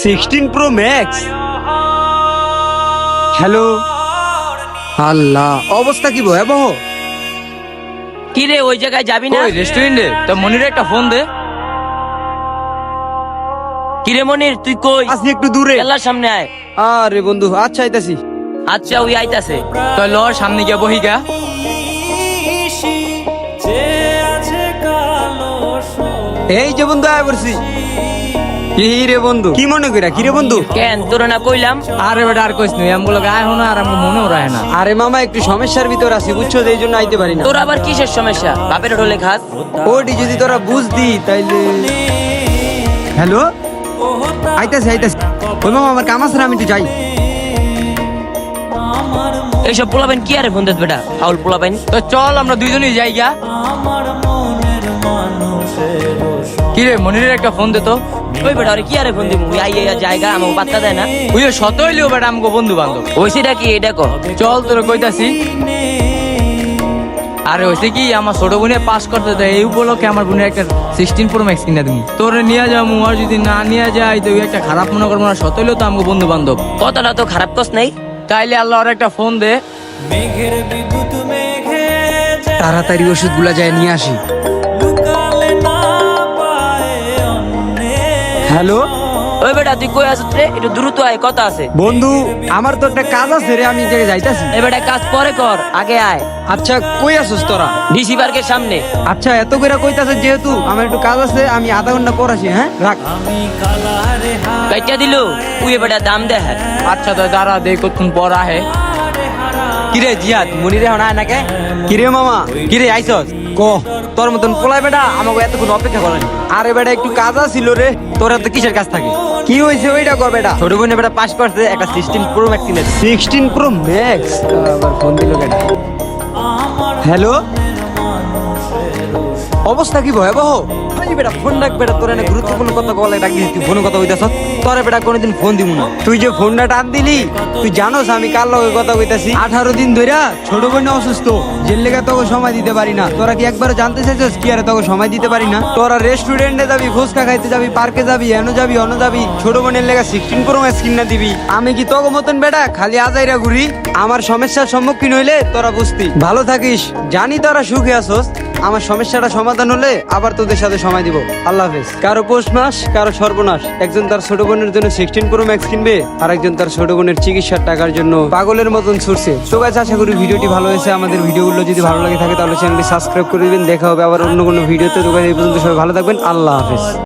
16 Pro Max। Hello, আল্লাহ অবস্থা কি ভয়াবহ। কি রে ওই জায়গায় যাবি না? ওই রেস্টুরেন্টে তো মনিরে একটা ফোন দে। কি রে মনির তুই কই? আসি একটু দূরে। আল্লাহর সামনে আয়। আরে বন্ধু, আচ্ছা আইতাছি। আচ্ছা ওই আইতাছে। তো ল সামনে গিয়া বহি গা। এই যে বন্ধু আয় পড়ছি। কি রে বন্ধু, কি মনে কইরা? কি রে বন্ধু? কেন তোর না কইলাম? আরে বেটা আর কইস না, আমগুলো গায়ে হনো আর আমগো মনেও রায় না। আরে মামা একটু সমস্যার ভিতর আছি বুঝছো, এই জন্য আইতে পারি না। তোর আবার কিসের সমস্যা? বাপের ঢোলে খাস? ওটি যদি তোরা বুঝতি তাইলে। হ্যালো, আইতাছি আইতাছি। ওই মামা আমার কাম আছে, আমি একটু যাই। এইসব পোলাবেন কি আরে ফোন দেস বেটা, ফাউল পোলাবেন। তো চল আমরা দুইজনই যাই গা। কি রে মনিরের একটা ফোন দে তো। ওই বেটা আরে কি আরে ফোন দিব? ওই আইয়া জায়গা আমাকে পাত্তা দেয় না। ওই শত হইলেও বেটা আমগো বন্ধু বান্ধব। ওইসিটা কি এটা কর। চল তোর কইতাছি। আরে হইছে কি আমার ছোট বোনে পাস করতে দেয়, এই উপলক্ষে আমার বোনের একটা 16 Pro Max কিনা দিমু। তোরে নিয়ে যাবো, আর যদি না নিয়ে যায় তো একটা খারাপ মনে করবো না, শত হইলেও তো আমগো বন্ধু বান্ধব। কথাটা তো খারাপ কস নাই। তাইলে আল্লাহ আর একটা ফোন দে। তাড়াতাড়ি ওষুধগুলা যায় নিয়ে আসি। হ্যালো ওই বেটা তুই কই আছিস রে? একটু দ্রুত আয়, কথা আছে। বন্ধু, আমার তো একটা কাজ আছে রে, আমি এই জায়গায় যাইতাছি। এই বেটা কাজ পরে কর, আগে আয়। আচ্ছা কই আছিস তোরা? ডিসি পার্কের সামনে। আচ্ছা এত কইরা কইতাছে যেহেতু আমার একটু কাজ আছে, আমি আধা ঘন্টা পর আসি। হ্যাঁ রাখ। কাইটা দিলু তুই বেটা দাম দে। আচ্ছা তো দাঁড়া দেখ কতক্ষণ পর আহে। কিরে জিয়াদ, মনিরে হন আয় নাকে? কিরে মামা, কিরে আইছস? ক তোর মতন পোলাই বেটা আমাকে এতক্ষণ অপেক্ষা করেনি। আরে বেটা একটু কাজ ছিল রে। তোর তো কিসের কাজ থাকে? কি হয়েছে ওইটা কর বেটা। ছোট বোনে বেটা পাস করছে, একটা 16 Pro Max কিনে। 16 Pro Max? আবার ফোন দিল কেন? হ্যালো, অবস্থা কি ভয়াবহ? এই বেটা ফোন রাখ বেটা, তোর এনে গুরুত্বপূর্ণ কথা বলে ডাক দিস, তুই ফোনে কথা কইতাছ। তোরে বেটা কোনোদিন ফোন দিব না। তুই যে ফোনটা টান দিলি, তুই জানোস আমি কার লগে কথা কইতাছি? 18 দিন ধইরা ছোট বোন অসুস্থ, জেল লেগে তোকে সময় দিতে পারি না। তোরা কি একবার জানতে চাইছস কি আরে তোকে সময় দিতে পারি না? তোরা রেস্টুরেন্টে যাবি, ফুচকা খাইতে যাবি, পার্কে যাবি, এনো যাবি অনো যাবি, ছোট বোনের লেগে 16 Pro Max কিনা দিবি। আমি কি তোকে মতন বেটা খালি আজাইরা ঘুরি? আমার সমস্যার সম্মুখীন হইলে তোরা বুঝতি। ভালো থাকিস, জানি তোরা সুখে আছস। আমার সমস্যাটা সমাধান হলে আবার তোদের সাথে সময় দিব। আল্লাহ হাফেজ। কারো পৌষ মাস, কারো সর্বনাশ। একজন তার ছোট বোনের জন্য 16 Pro Max কিনবে, আর একজন তার ছোট বোনের চিকিৎসার টাকার জন্য পাগলের মতন ছুটছে। তো গাইস, আশা করি ভিডিওটি ভালো হয়েছে। আমাদের ভিডিওগুলো যদি ভালো লাগে থাকে তাহলে চ্যানেলটি সাবস্ক্রাইব করে দিবেন। দেখা হবে আবার অন্য কোনো ভিডিওতে। তো গাইস, এই পর্যন্ত সবাই ভালো থাকবেন। আল্লাহ হাফেজ।